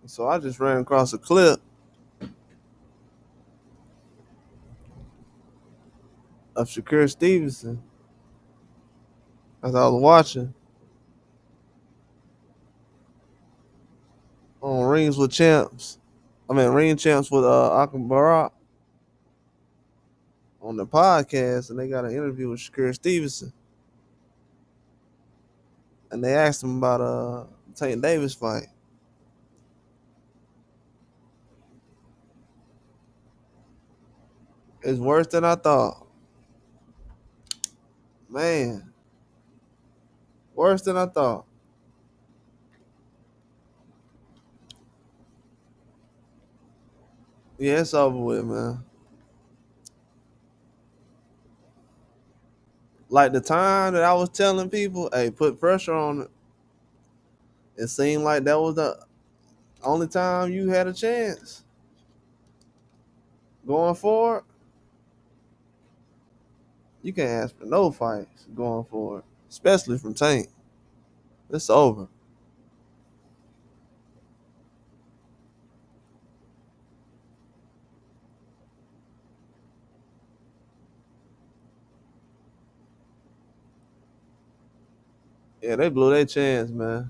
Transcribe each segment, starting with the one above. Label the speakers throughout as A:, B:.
A: So I just ran across a clip of Shakur Stevenson as I was watching on Rings with Champs. I mean, Ring Champs with Akam Barak on the podcast, and they got an interview with Shakur Stevenson, and they asked him about Tank Davis fight. It's worse than I thought, man. Worse than I thought. Yeah, it's over with, man. Like the time that I was telling people, hey, put pressure on it. It seemed like that was the only time you had a chance going forward. You can't ask for no fights going forward, especially from Tank. It's over. Yeah, they blew their chance, man.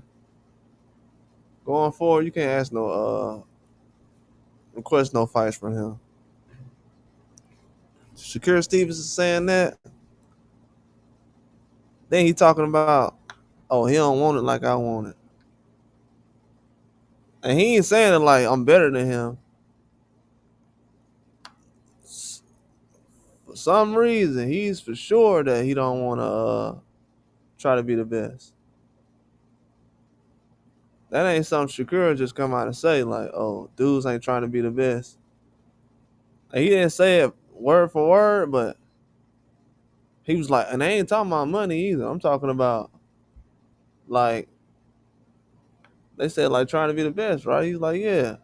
A: Going forward, you can't ask no request no fights from him. Shakur Stevens is saying that. Then he talking about, oh, he don't want it like I want it. And he ain't saying it like I'm better than him. For some reason, he's for sure that he don't want to try to be the best. That ain't something Shakur just come out and say like, oh, dudes ain't trying to be the best. Like, he didn't say it word for word, but he was like, and they ain't talking about money either. I'm talking about like they said like trying to be the best, right? He's like, yeah,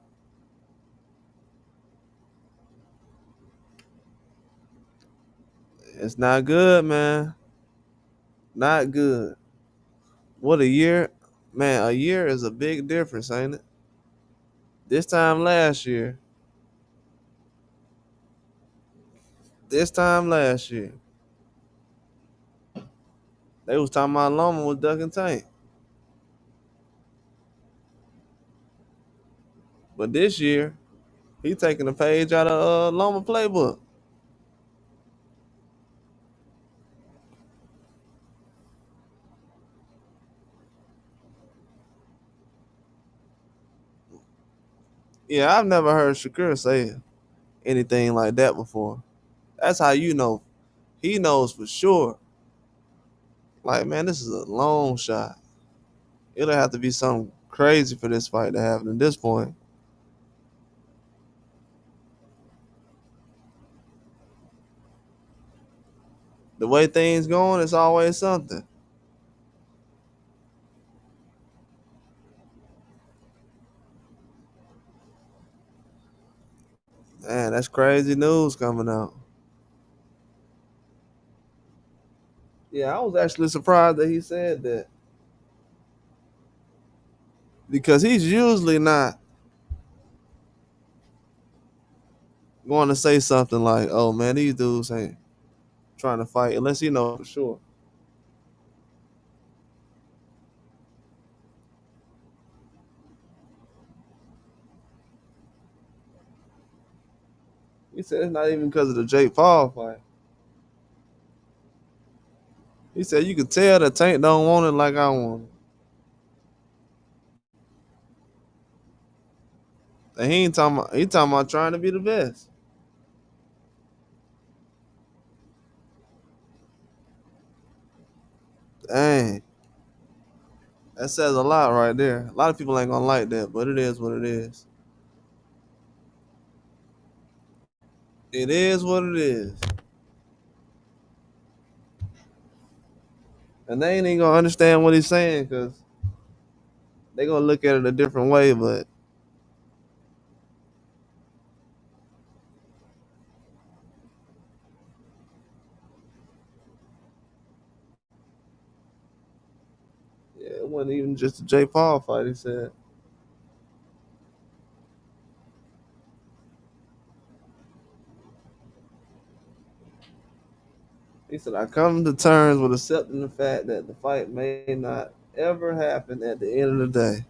A: it's not good, man. Not good. What a year, man. A year is a big difference, ain't it? This time last year, this time last year, they was talking about Loma was ducking Tank, but this year he taking a page out of Loma playbook. Yeah, I've never heard Shakur say anything like that before. That's how you know he knows for sure. Like, man, this is a long shot. It'll have to be something crazy for this fight to happen at this point. The way things going, it's always something. Man, that's crazy news coming out. Yeah, I was actually surprised that he said that because he's usually not going to say something like, "Oh man, these dudes ain't trying to fight," unless he know for sure. He said it's not even because of the Jake Paul fight. He said you could tell the Tank don't want it like I want it, and he ain't talking about. He talking about trying to be the best. Dang, that says a lot right there. A lot of people ain't gonna like that, but it is what it is. It is what it is. And they ain't even gonna understand what he's saying because they gonna look at it a different way. But yeah, it wasn't even just a Jay Paul fight. He said He said, I come to terms with accepting the fact that the fight may not ever happen at the end of the day.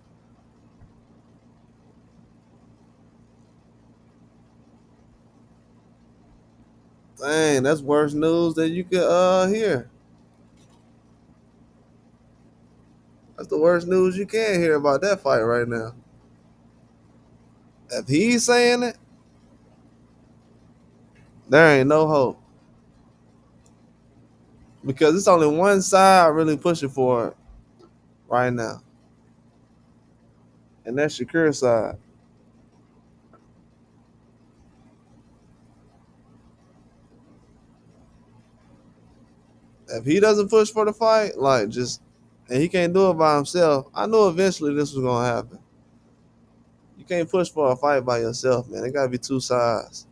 A: Dang, that's worse news than you could hear. That's the worst news you can hear about that fight right now. If he's saying it, there ain't no hope. Because it's only one side really pushing for it right now. And that's Shakur's side. If he doesn't push for the fight, like just and he can't do it by himself, I knew eventually this was gonna happen. You can't push for a fight by yourself, man. It gotta be two sides.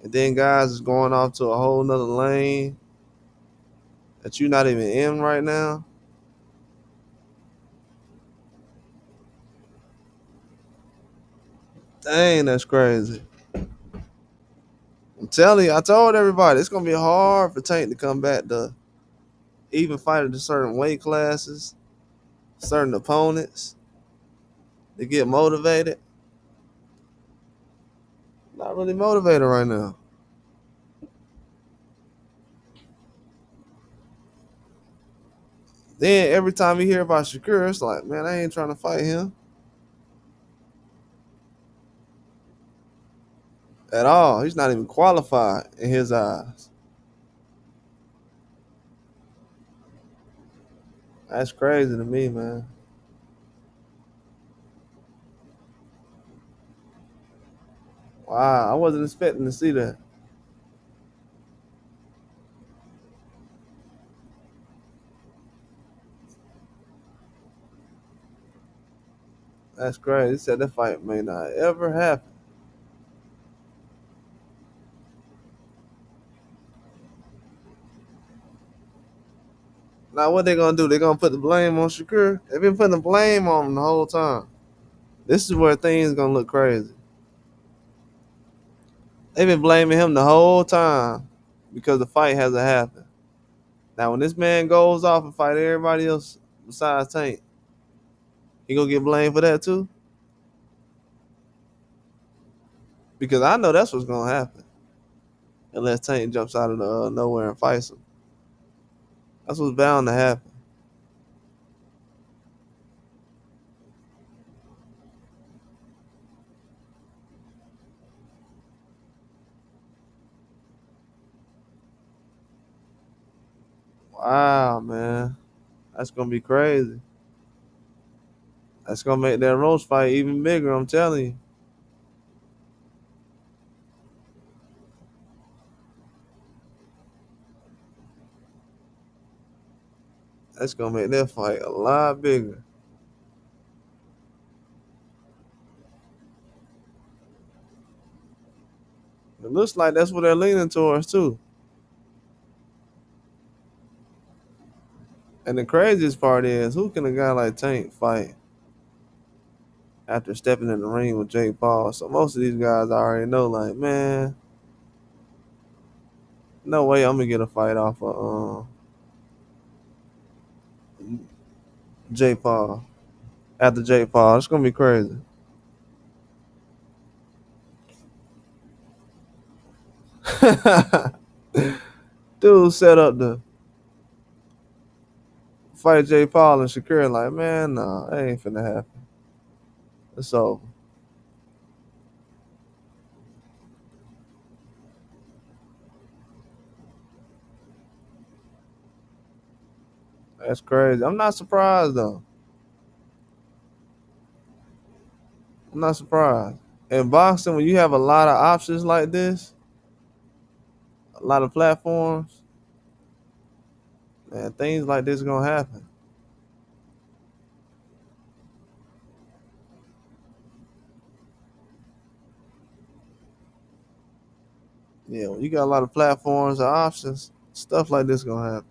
A: And then guys is going off to a whole nother lane that you're not even in right now. Dang, that's crazy. I'm telling you, I told everybody it's gonna be hard for Tank to come back to even fight at certain weight classes, certain opponents. To get motivated. Not really motivated right now. Then every time you hear about Shakur, it's like, man, I ain't trying to fight him at all. He's not even qualified in his eyes. That's crazy to me, man. Wow, I wasn't expecting to see that. That's crazy. He said that fight may not ever happen. Now what they gonna do? They gonna put the blame on Shakur? They've been putting the blame on him the whole time. This is where things gonna look crazy. They've been blaming him the whole time because the fight hasn't happened. Now when this man goes off and fight everybody else besides Tank, he gonna get blamed for that too? Because I know that's what's gonna happen unless Tank jumps out of the nowhere and fights him. That's what's bound to happen. Wow, man, that's gonna be crazy. That's gonna make that roast fight even bigger. I'm telling you, that's gonna make that fight a lot bigger. It looks like that's what they're leaning towards too. And the craziest part is, who can a guy like Tank fight after stepping in the ring with Jake Paul? So most of these guys I already know, like, man, no way I'm gonna get a fight off of Jake Paul after Jake Paul. It's gonna be crazy. Dude set up the fight Jake Paul and Shakur, like, man, no, that ain't finna happen. It's over. That's crazy. I'm not surprised though. I'm not surprised. In boxing, when you have a lot of options like this, a lot of platforms, man, things like this gonna happen. Yeah, when you got a lot of platforms and options, stuff like this gonna happen.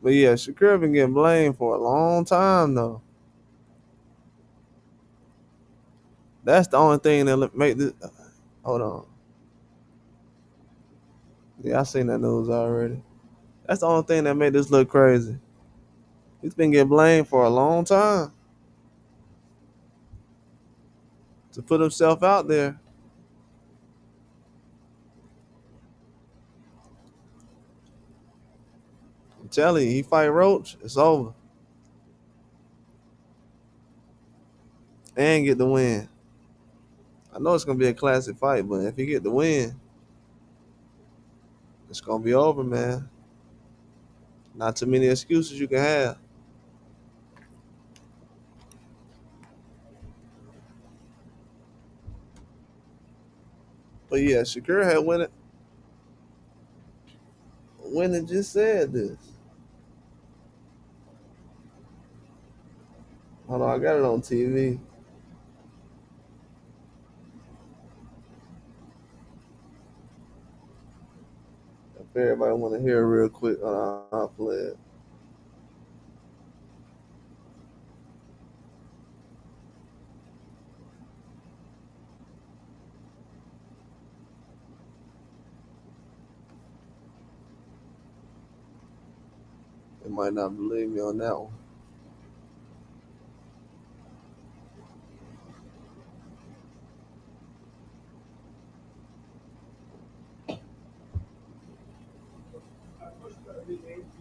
A: But yeah, Shakur been getting blamed for a long time though. That's the only thing that make this. Hold on. Yeah, I seen that news already. That's the only thing that made this look crazy. He's been getting blamed for a long time to put himself out there. I'm telling you, he fight Roach, it's over. And get the win. I know it's gonna be a classic fight, but if he get the win, it's gonna be over, man. Not too many excuses you can have. But yeah, Shakur had went and just said this. Hold on, I got it on TV. If everybody want to hear it real quick, I'll play it. They might not believe me on that one.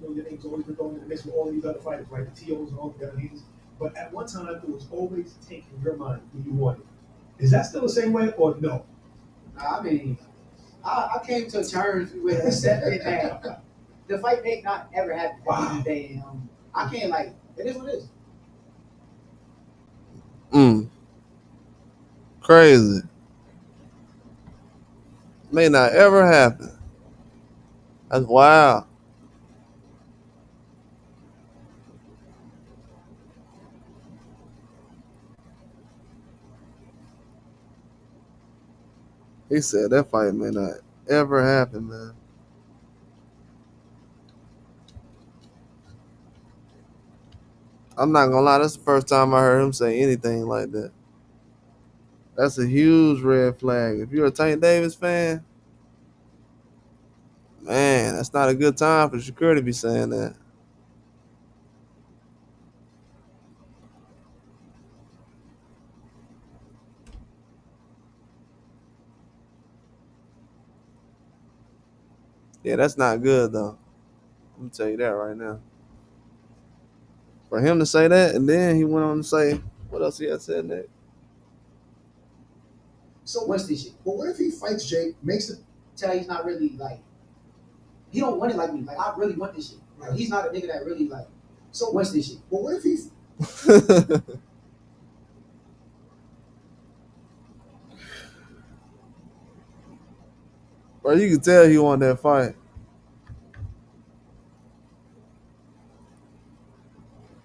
A: Your name's always been going in the mix with all these other fighters, right? The TOs and all the other names. But at one time, it was always taking your mind who you wanted. Is that still the same way or no? I mean, I came to terms with accepting that the fight may not ever happen at the end of the day. I can't like it is what it is. Mm, crazy. May not ever happen. That's wild. He said that fight may not ever happen, man. I'm not gonna lie, that's the first time I heard him say anything like that. That's a huge red flag. If you're a Tank Davis fan, man, that's not a good time for Shakur to be saying that. Yeah, that's not good though. Let me tell you that right now. For him to say that, and then he went on to say, what else he had said next? So what's this shit? But what if he fights Jake, makes it tell he's not really like he don't want it like me. Like I really want this shit. Like he's not a nigga that really like. So what's this shit? But what if he's Bro, you can tell he won that fight.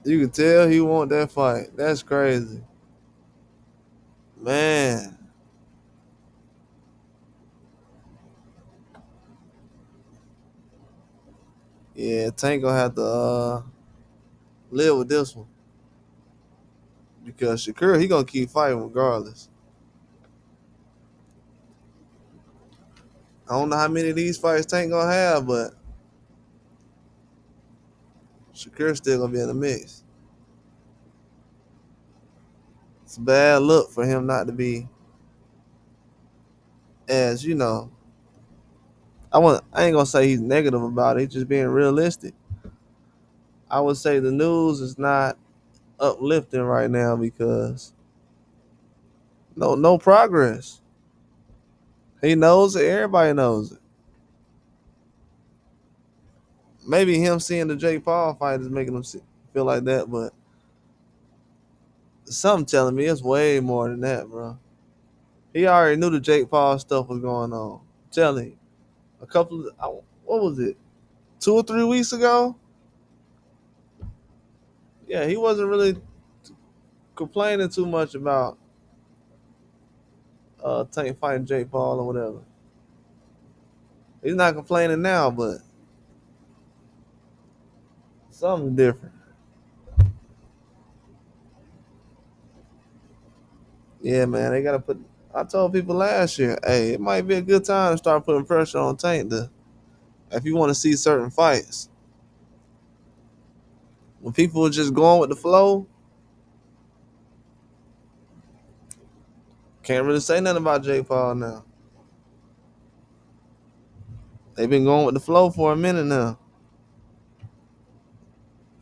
A: You can tell he want that fight. That's crazy. Man. Yeah, Tank gonna have to live with this one. Because Shakur, he gonna keep fighting regardless. I don't know how many of these fights Tank gonna have, but Shakur still gonna be in the mix. It's a bad look for him not to be as, I ain't gonna say he's negative about it, he's just being realistic. I would say the news is not uplifting right now because no progress. He knows it, everybody knows it. Maybe him seeing the Jake Paul fight is making him feel like that, but something telling me it's way more than that, bro. He already knew the Jake Paul stuff was going on. I'm telling you, what was it, 2 or 3 weeks ago? Yeah, he wasn't really complaining too much about Tank fighting Jake Paul or whatever. He's not complaining now, but something different. Yeah, man, they gotta put. I told people last year, hey, it might be a good time to start putting pressure on Tank to, if you want to see certain fights. When people are just going with the flow, can't really say nothing about Jake Paul now. They've been going with the flow for a minute now.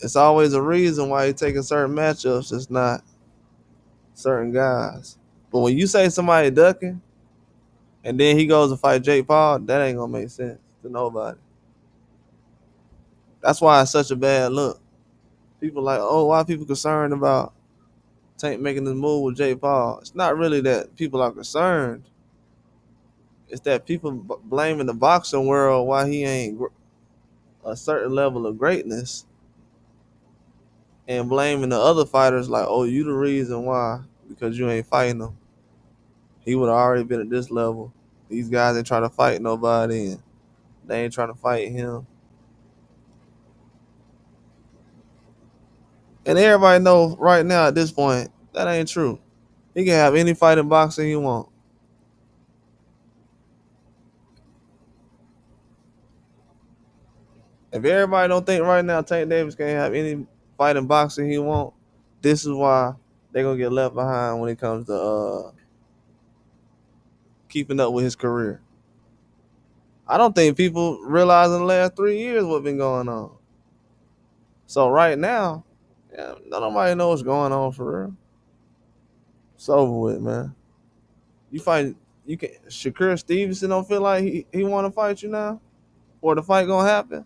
A: It's always a reason why you're taking certain matchups. It's not certain guys. But when you say somebody ducking and then he goes to fight Jake Paul, that ain't gonna make sense to nobody. That's why it's such a bad look. People like, oh, why are people concerned about Tank making this move with Jake Paul? It's not really that people are concerned. It's that people blaming the boxing world why he ain't a certain level of greatness and blaming the other fighters like, oh, you the reason why because you ain't fighting him. He would have already been at this level. These guys ain't trying to fight nobody and they ain't trying to fight him. And everybody know right now at this point that ain't true. He can have any fight in boxing he want. If everybody don't think right now Tank Davis can't have any fight in boxing he want, this is why they gonna get left behind when it comes to keeping up with his career. I don't think people realize in the last 3 years what been going on. So right now, yeah, nobody knows what's going on for real. It's over with, man. You fight, you can. Shakur Stevenson don't feel like he want to fight you now, or the fight gonna happen.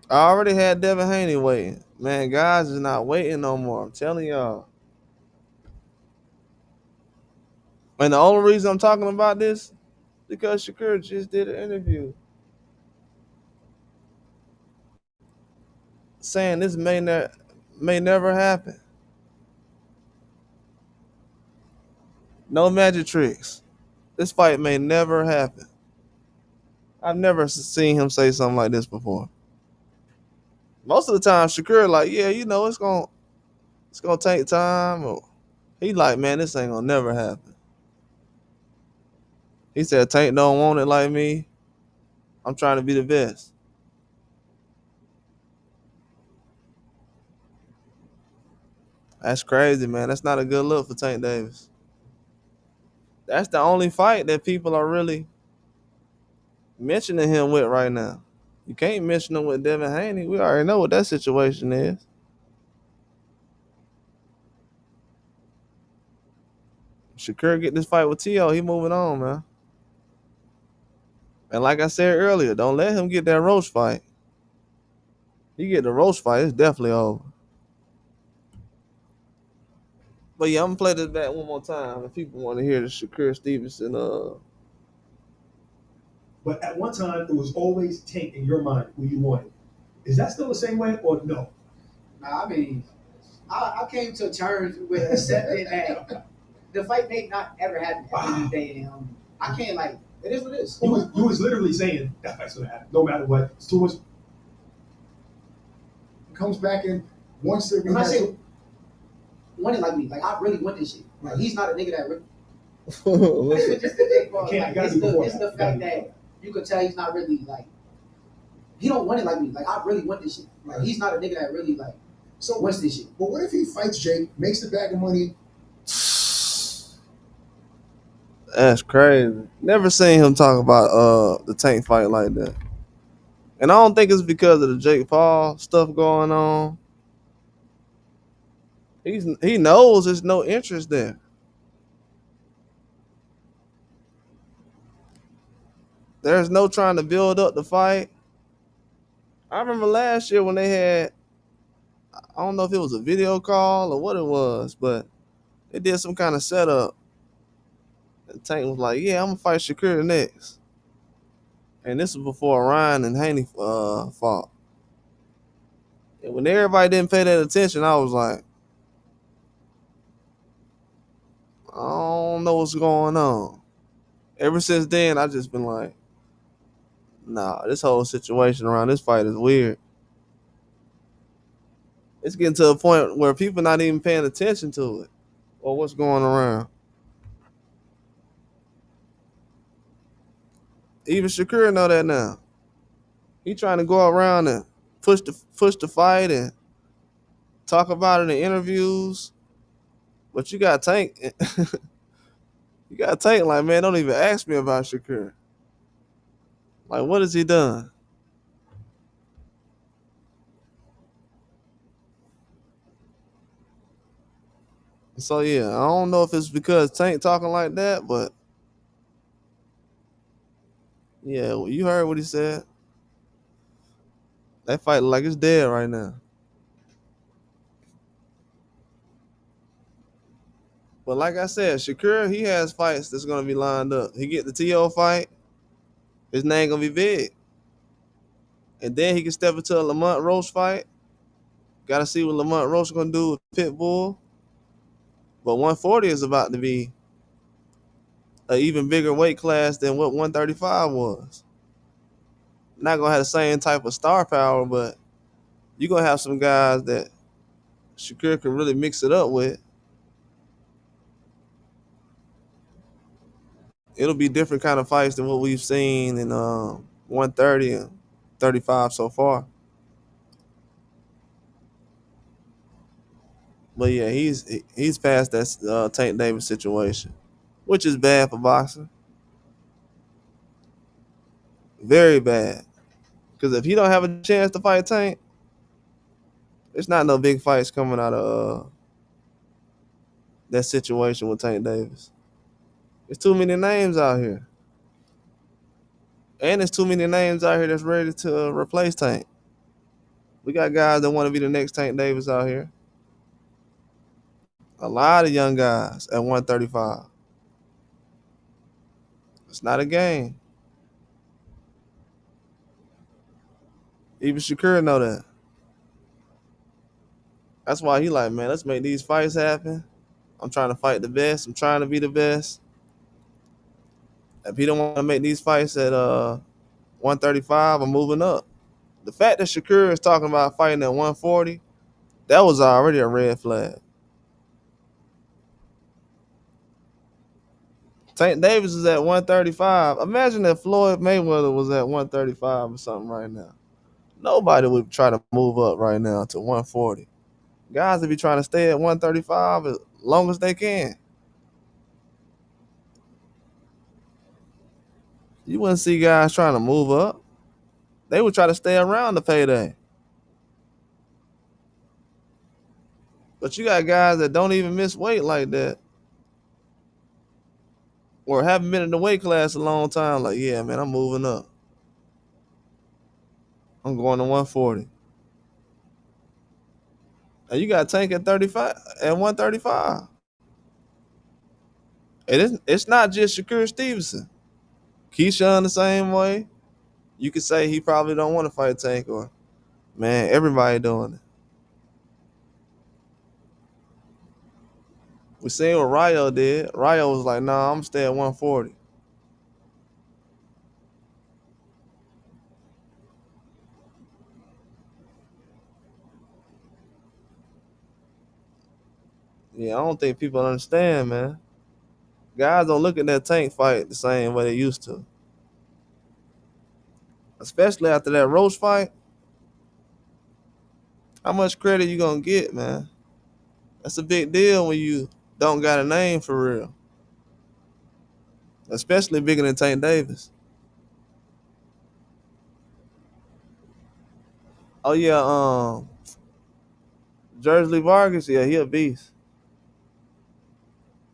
A: I already had Devin Haney waiting. Man, guys is not waiting no more. I'm telling y'all. And the only reason I'm talking about this because Shakur just did an interview saying this may never happen. No magic tricks. This fight may never happen. I've never seen him say something like this before. Most of the time, Shakur like, yeah, you know, it's gonna take time. Or he like, man, this ain't gonna never happen. He said, Tank don't want it like me. I'm trying to be the best. That's crazy, man. That's not a good look for Tank Davis. That's the only fight that people are really mentioning him with right now. You can't mention him with Devin Haney. We already know what that situation is. Shakur get this fight with T.O., he moving on, man. And like I said earlier, don't let him get that roast fight. He get the roast fight, it's definitely over. But yeah, I'm gonna play this back one more time if people want to hear the Shakur Stevenson.
B: But at one time, it was always Tank in your mind who you wanted. Is that still the same way or no?
C: Nah, I mean, I came to terms with accepting that the fight may not ever happen at the end of the day. I can't like it is what it is.
B: You was literally saying that fight's gonna happen, no matter what. It's too much.
D: Comes back and once it
C: When I say want it like me, like I really want this shit. Like he's not a nigga that really. It's just the Jake Paul. Like, it's the fact that you could tell he's not really like he don't want it like me. Like I really want this shit. Like he's not a nigga that really like wants this shit.
D: But what if he fights Jake, makes the bag of money?
A: That's crazy. Never seen him talk about the Tank fight like that. And I don't think it's because of the Jake Paul stuff going on. He knows there's no interest there. There's no trying to build up the fight. I remember last year when they had, I don't know if it was a video call or what it was, but they did some kind of setup. And Tank was like, yeah, I'm going to fight Shakur next. And this was before Ryan and Haney fought. And when everybody didn't pay that attention, I was like, I don't know what's going on. Ever since then, I just been like, nah, this whole situation around this fight is weird. It's getting to a point where people not even paying attention to it or what's going around. Even Shakur know that now. He trying to go around and push the fight and talk about it in interviews. But you got Tank. You got Tank like, man, don't even ask me about Shakur. Like, what has he done? So yeah, I don't know if it's because Tank talking like that, but yeah, well, you heard what he said. That fight like it's dead right now. But like I said, Shakur, he has fights that's gonna be lined up. He get the TO fight, his name gonna be big. And then he can step into a Lamont Roach fight. Gotta see what Lamont Roach gonna do with Pitbull. But 140 is about to be an even bigger weight class than what 135 was. Not gonna have the same type of star power, but you're gonna have some guys that Shakur can really mix it up with. It'll be different kind of fights than what we've seen in 130 and 35 so far. But yeah, he's past that Tank Davis situation, which is bad for boxing. Very bad. Because if he don't have a chance to fight Tank, there's not no big fights coming out of that situation with Tank Davis. There's too many names out here. And there's too many names out here that's ready to replace Tank. We got guys that want to be the next Tank Davis out here. A lot of young guys at 135. It's not a game. Even Shakur know that. That's why he like, man, let's make these fights happen. I'm trying to fight the best. I'm trying to be the best. If he don't want to make these fights at 135, I'm moving up. The fact that Shakur is talking about fighting at 140, that was already a red flag. Tank Davis is at 135. Imagine if Floyd Mayweather was at 135 or something right now. Nobody would try to move up right now to 140. Guys would be trying to stay at 135 as long as they can. You wouldn't see guys trying to move up. They would try to stay around the payday. But you got guys that don't even miss weight like that or haven't been in the weight class a long time. Like, yeah, man, I'm moving up. I'm going to 140. And you got Tank at 35 at 135. It's not just Shakur Stevenson. Keyshawn the same way. You could say he probably don't want to fight Tank, or man, everybody doing it. We seen what Ryo did. Ryo was like, nah, I'm staying at 140. Yeah, I don't think people understand, man. Guys don't look at that Tank fight the same way they used to. Especially after that Roach fight. How much credit you gonna get, man? That's a big deal when you don't got a name for real. Especially bigger than Tank Davis. Oh yeah, Jersey Vargas, yeah, he a beast.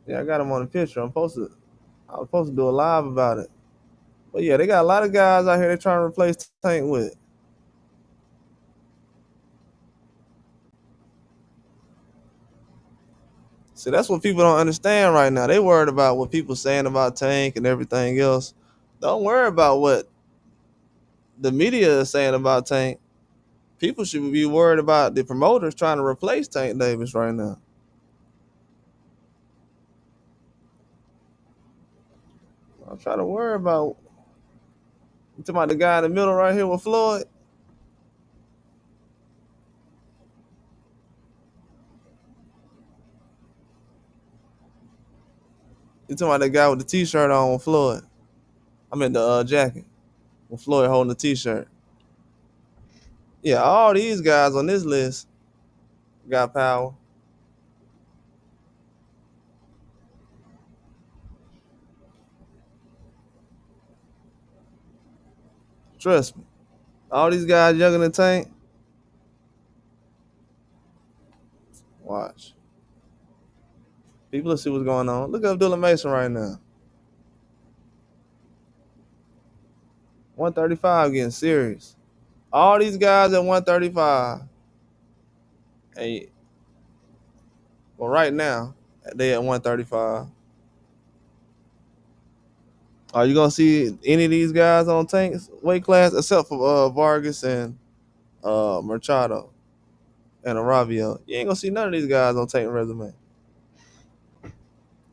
A: Yeah, I got him on the picture. I was supposed to do a live about it. But yeah, they got a lot of guys out here they trying to replace Tank with. See, that's what people don't understand right now. They worried about what people saying about Tank and everything else. Don't worry about what the media is saying about Tank. People should be worried about the promoters trying to replace Tank Davis right now. I'm trying to worry about. You talking about the guy in the middle right here with Floyd? You talking about that guy with the T-shirt on with Floyd? I mean the jacket with Floyd holding the T-shirt. Yeah, all these guys on this list got power. Trust me. All these guys younger than Tank. Watch. People will see what's going on. Look up Dylan Mason right now. 135 getting serious. All these guys at 135. Hey, well, right now, they at 135. Are you gonna see any of these guys on Tank's weight class except for Vargas and Machado and Aravio? You ain't gonna see none of these guys on Tank resume.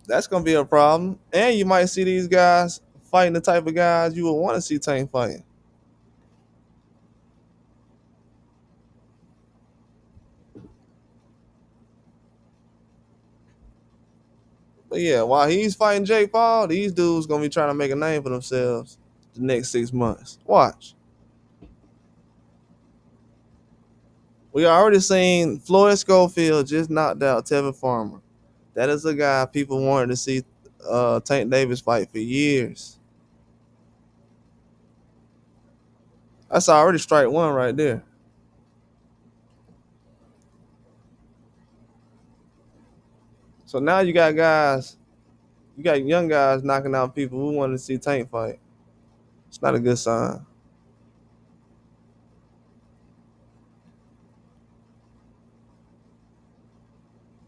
A: That's gonna be a problem. And you might see these guys fighting the type of guys you would want to see Tank fighting. But yeah, while he's fighting Jake Paul, these dudes gonna be trying to make a name for themselves the next 6 months. Watch. We already seen Floyd Schofield just knocked out Tevin Farmer. That is a guy people wanted to see Tank Davis fight for years. That's already strike one right there. So now you got young guys knocking out people who wanted to see Tank fight. It's not a good sign.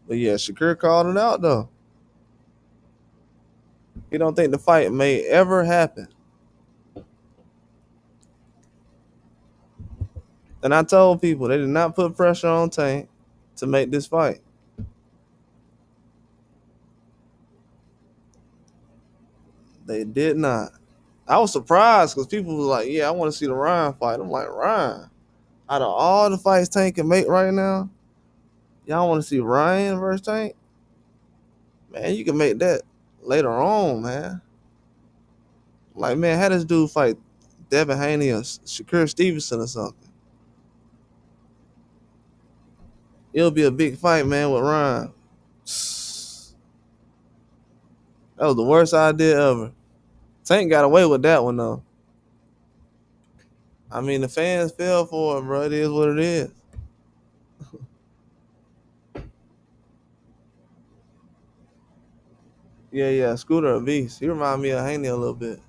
A: But yeah, Shakur called it out though. He don't think the fight may ever happen. And I told people they did not put pressure on Tank to make this fight. They did not. I was surprised because people was like, yeah, I want to see the Ryan fight. I'm like, Ryan? Out of all the fights Tank can make right now, y'all want to see Ryan versus Tank? Man, you can make that later on, man. Like, man, how this dude fight Devin Haney or Shakur Stevenson or something? It'll be a big fight, man, with Ryan. That was the worst idea ever. Tank got away with that one, though. I mean, the fans fell for it, bro. It is what it is. Yeah. Scooter a beast. He remind me of Haney a little bit.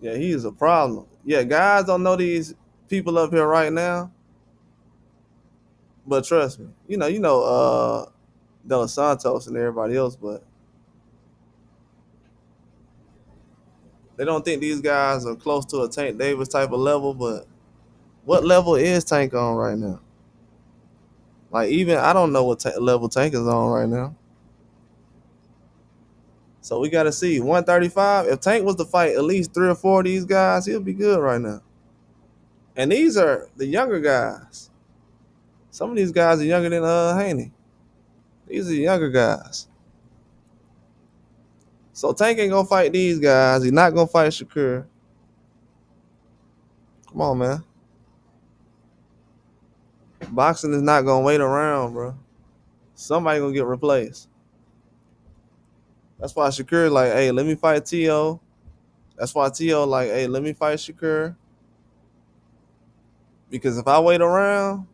A: Yeah, he is a problem. Yeah, guys don't know these people up here right now, but trust me, Dos Santos and everybody else, but they don't think these guys are close to a Tank Davis type of level. But what level is Tank on right now? Like, even I don't know what level Tank is on right now. So we got to see 135. If Tank was to fight at least 3 or 4 of these guys, he'll be good right now. And these are the younger guys. Some of these guys are younger than Haney. These are the younger guys. So Tank ain't gonna fight these guys. He's not gonna fight Shakur. Come on, man. Boxing is not gonna wait around, bro. Somebody gonna get replaced. That's why Shakur like, hey, let me fight T.O. That's why T.O. like, hey, let me fight Shakur. Because if I wait around,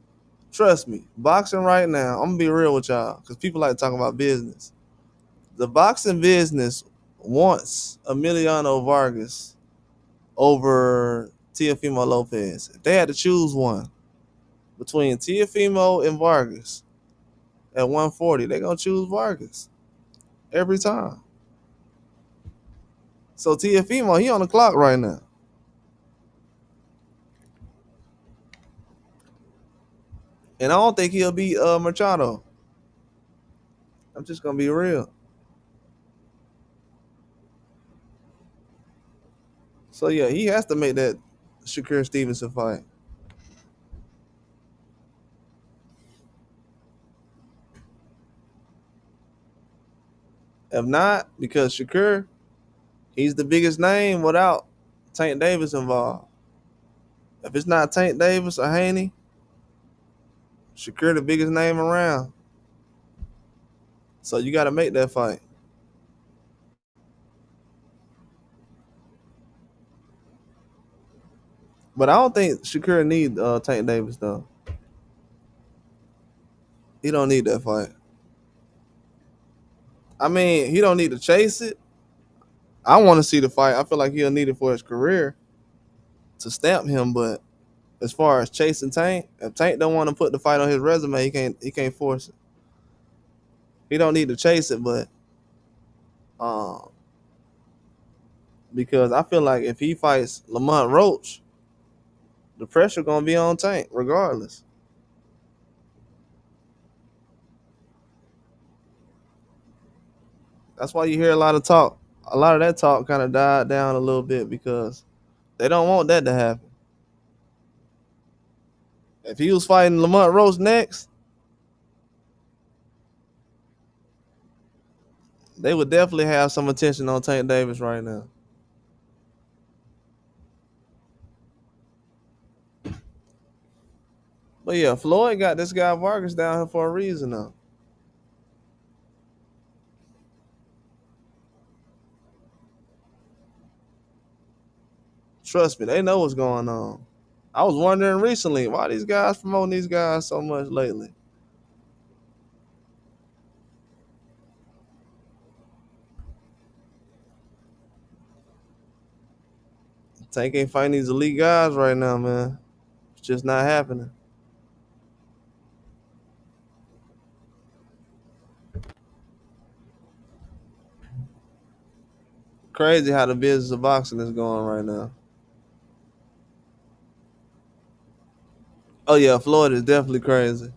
A: trust me, boxing right now, I'm gonna be real with y'all, because people like to talk about business. The boxing business wants Emiliano Vargas over Teofimo Lopez. If they had to choose one between Teofimo and Vargas at 140, they're going to choose Vargas every time. So Teofimo, he on the clock right now. And I don't think he'll beat Machado. I'm just going to be real. So, yeah, he has to make that Shakur Stevenson fight. If not, because Shakur, he's the biggest name without Tank Davis involved. If it's not Tank Davis or Haney, Shakur the biggest name around. So you got to make that fight. But I don't think Shakur need Tank Davis though. He don't need that fight. I mean, he don't need to chase it. I want to see the fight. I feel like he'll need it for his career to stamp him. But as far as chasing Tank, if Tank don't want to put the fight on his resume, he can't force it. He don't need to chase it, but um, because I feel like if he fights Lamont Roach, the pressure gonna be on Tank regardless. That's why you hear a lot of talk. A lot of that talk kind of died down a little bit because they don't want that to happen. If he was fighting Lamont Roach next, they would definitely have some attention on Tank Davis right now. But yeah, Floyd got this guy Vargas down here for a reason though. Trust me, they know what's going on. I was wondering recently why these guys promoting these guys so much lately. Tank ain't fighting these elite guys right now, man. It's just not happening. Crazy how the business of boxing is going right now. Oh yeah, Floyd is definitely crazy.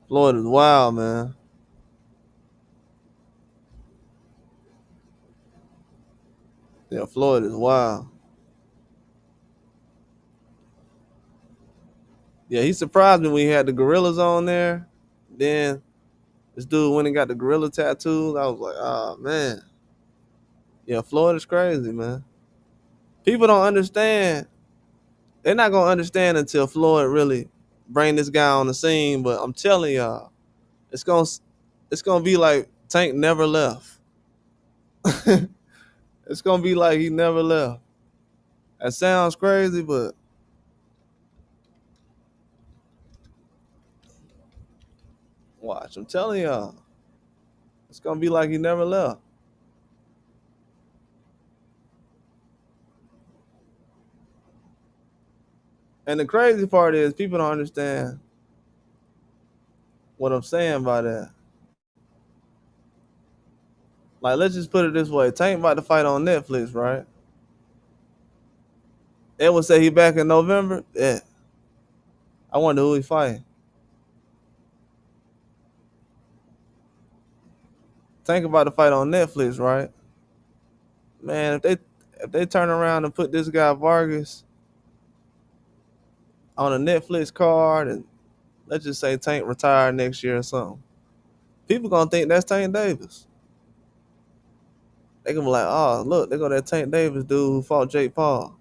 A: Floyd is wild, man. Yeah, Floyd is wild. Yeah, he surprised me when he had the gorillas on there. Then this dude went and got the gorilla tattoos. I was like, oh man. Yeah, Floyd is crazy, man. People don't understand. They're not gonna understand until Floyd really bring this guy on the scene. But I'm telling y'all, it's gonna be like Tank never left. It's gonna be like he never left. That sounds crazy, but watch. I'm telling y'all, it's gonna be like he never left. And the crazy part is people don't understand what I'm saying by that. Like, let's just put it this way: Tank about to fight on Netflix, right? They would say he back in November. Yeah, I wonder who he fighting. Tank about to fight on Netflix, right? Man, if they turn around and put this guy Vargas on a Netflix card, and let's just say Tank retired next year or something, people gonna think that's Tank Davis. They gonna be like, oh, look, they go that Tank Davis dude who fought Jake Paul.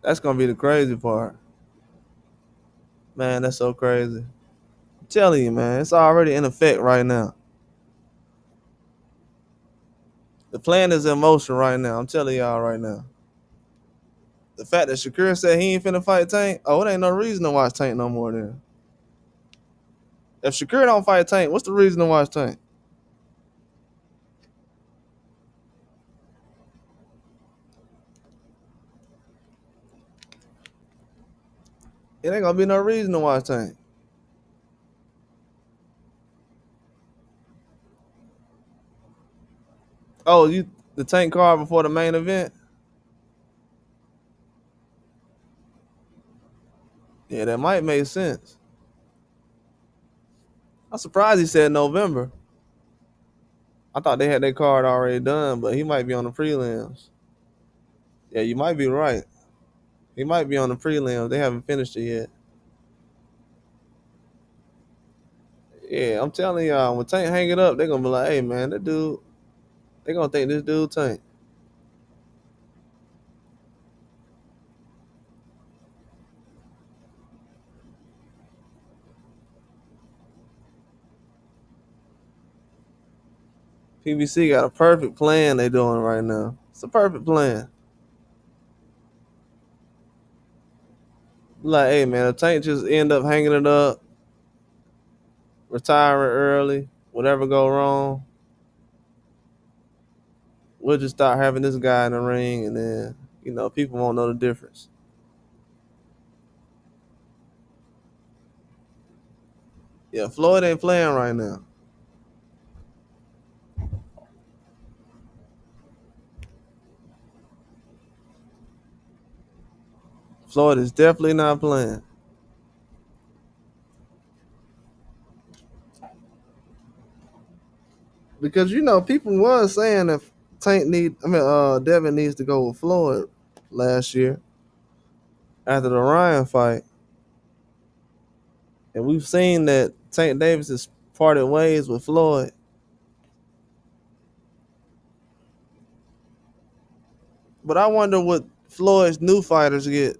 A: That's gonna be the crazy part. Man, that's so crazy. I'm telling you, man, it's already in effect right now. The plan is in motion right now. I'm telling y'all right now. The fact that Shakur said he ain't finna fight Tank, oh, it ain't no reason to watch Tank no more then. If Shakur don't fight Tank, what's the reason to watch Tank? It ain't gonna be no reason to watch Tank. Oh, the Tank card before the main event? Yeah, that might make sense. I'm surprised he said November. I thought they had their card already done, but he might be on the prelims. Yeah, you might be right. He might be on the prelims. They haven't finished it yet. Yeah, I'm telling y'all, when Tank hang it up, they're gonna be like, hey man, that dude, they gonna think this dude Tank. PBC got a perfect plan they doing right now. It's a perfect plan. Like, hey man, if Tank just end up hanging it up, retiring early, whatever go wrong, we'll just start having this guy in the ring, and then people won't know the difference. Yeah, Floyd ain't playing right now. Floyd is definitely not playing because people was saying if Devin needs to go with Floyd last year after the Ryan fight, and we've seen that Tank Davis has parted ways with Floyd. But I wonder what Floyd's new fighters get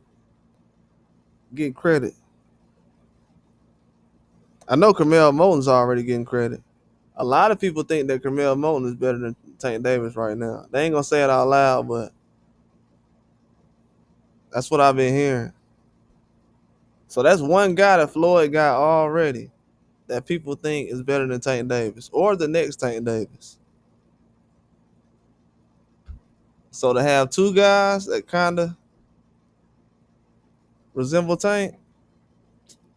A: credit. I know Carmel Moulton's already getting credit. A lot of people think that Carmel Moulton is better than Tank Davis right now. They ain't gonna say it out loud, but that's what I've been hearing. So that's one guy that Floyd got already that people think is better than Tank Davis or the next Tank Davis. So to have two guys that kind of resemble Tank,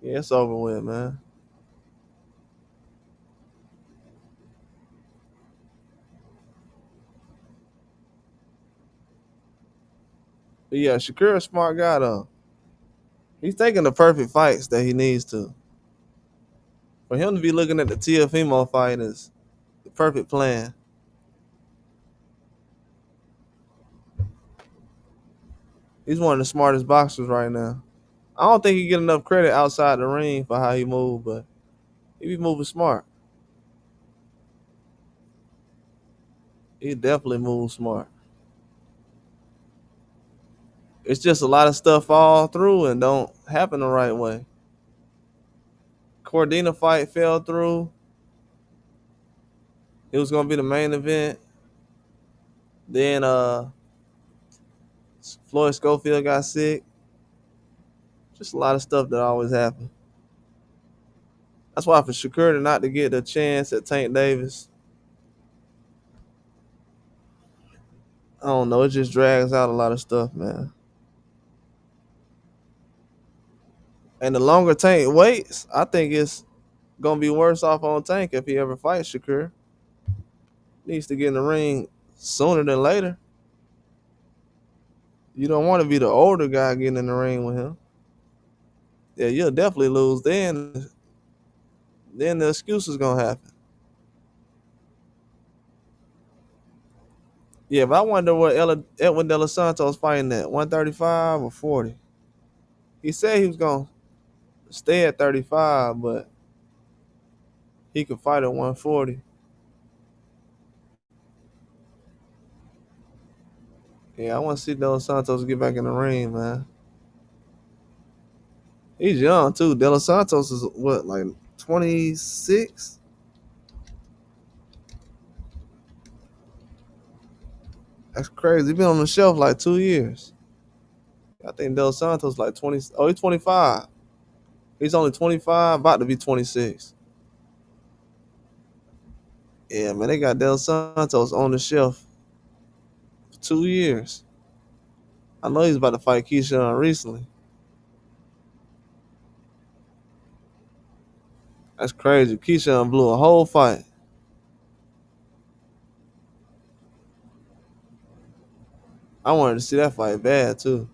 A: yeah, it's over with, man. But yeah, Shakur a smart guy though. He's taking the perfect fights that he needs to. For him to be looking at the Teofimo fight is the perfect plan. He's one of the smartest boxers right now. I don't think he get enough credit outside the ring for how he move, but he be moving smart. He definitely moves smart. It's just a lot of stuff fall through and don't happen the right way. Cordina fight fell through. It was gonna be the main event. Then Floyd Schofield got sick. Just a lot of stuff that always happen. That's why for Shakur not to get the chance at Tank Davis, I don't know. It just drags out a lot of stuff, man. And the longer Tank waits, I think it's gonna be worse off on Tank if he ever fights Shakur. Needs to get in the ring sooner than later. You don't want to be the older guy getting in the ring with him. Yeah, you'll definitely lose. Then the excuse is gonna happen. Yeah, but I wonder what Edwin De Los Santos fighting at 135 or 40. He said he was gonna stay at 35, but he could fight at 140. Yeah, I want to see De Los Santos get back in the ring, man. He's young too. De Los Santos is what, like 26? That's crazy. He's been on the shelf like 2 years. I think De Los Santos like 20. Oh, he's 25. He's only 25, about to be 26. Yeah, man, they got De Los Santos on the shelf for 2 years. I know he's about to fight Keyshawn recently. That's crazy. Keyshawn blew a whole fight. I wanted to see that fight bad too.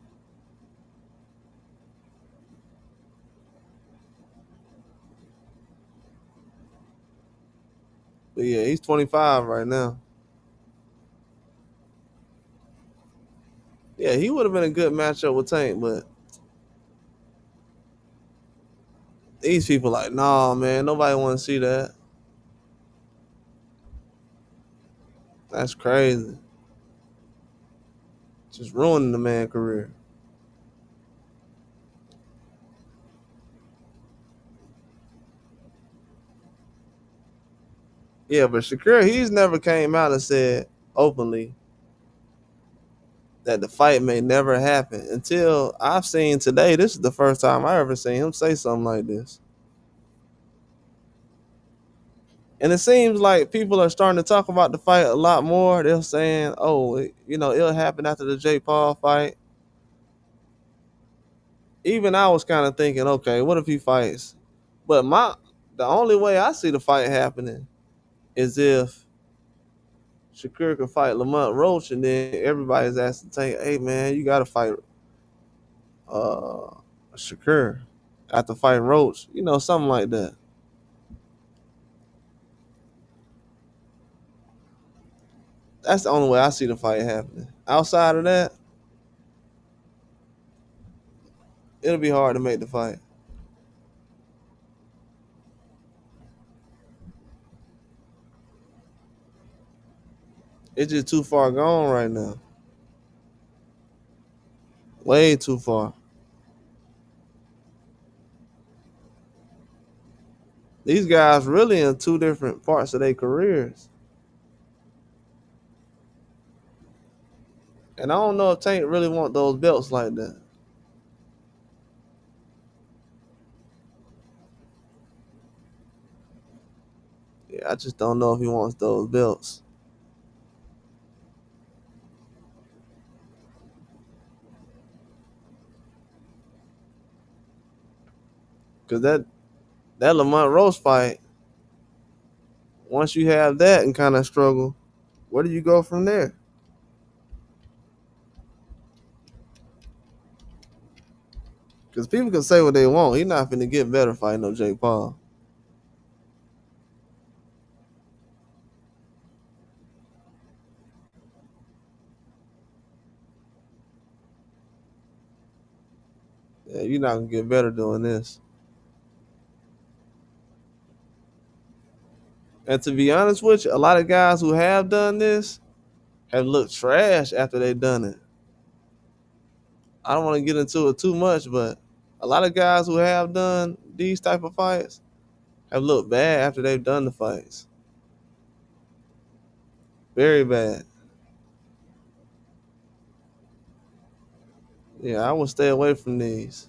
A: But yeah, he's 25 right now. Yeah, he would have been a good matchup with Tank, but These people like, nah, man, nobody want to see that. That's crazy. Just ruining the man career. Yeah, but Shakur, he's never came out and said openly that the fight may never happen until I've seen today. This is the first time I ever seen him say something like this. And it seems like people are starting to talk about the fight a lot more. They're saying, oh, it'll happen after the Jake Paul fight. Even I was kind of thinking, okay, what if he fights? But the only way I see the fight happening is if Shakur could fight Lamont Roach, and then everybody's asking, hey man, you gotta fight uh Shakur after fighting Roach, something like that. That's the only way I see the fight happening. Outside of that, it'll be hard to make the fight. It's just too far gone right now. Way too far. These guys really in two different parts of their careers. And I don't know if Tank really want those belts like that. Yeah, I just don't know if he wants those belts. Cause that Lamont Roach fight, once you have that and kind of struggle, where do you go from there? Because people can say what they want. He's not finna get better fighting no Jake Paul. Yeah, you're not gonna get better doing this. And to be honest with you, a lot of guys who have done this have looked trash after they've done it. I don't want to get into it too much, but a lot of guys who have done these type of fights have looked bad after they've done the fights. Very bad. Yeah, I would stay away from these.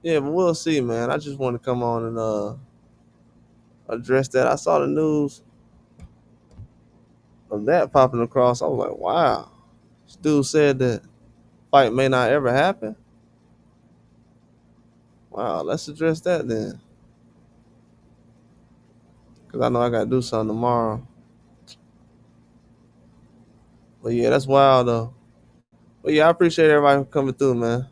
A: Yeah, but we'll see, man. I just want to come on and address that. I saw the news of that popping across. I was like, wow. This dude said that fight may not ever happen. Wow, let's address that then. Because I know I got to do something tomorrow. But yeah, that's wild though. But yeah, I appreciate everybody coming through, man.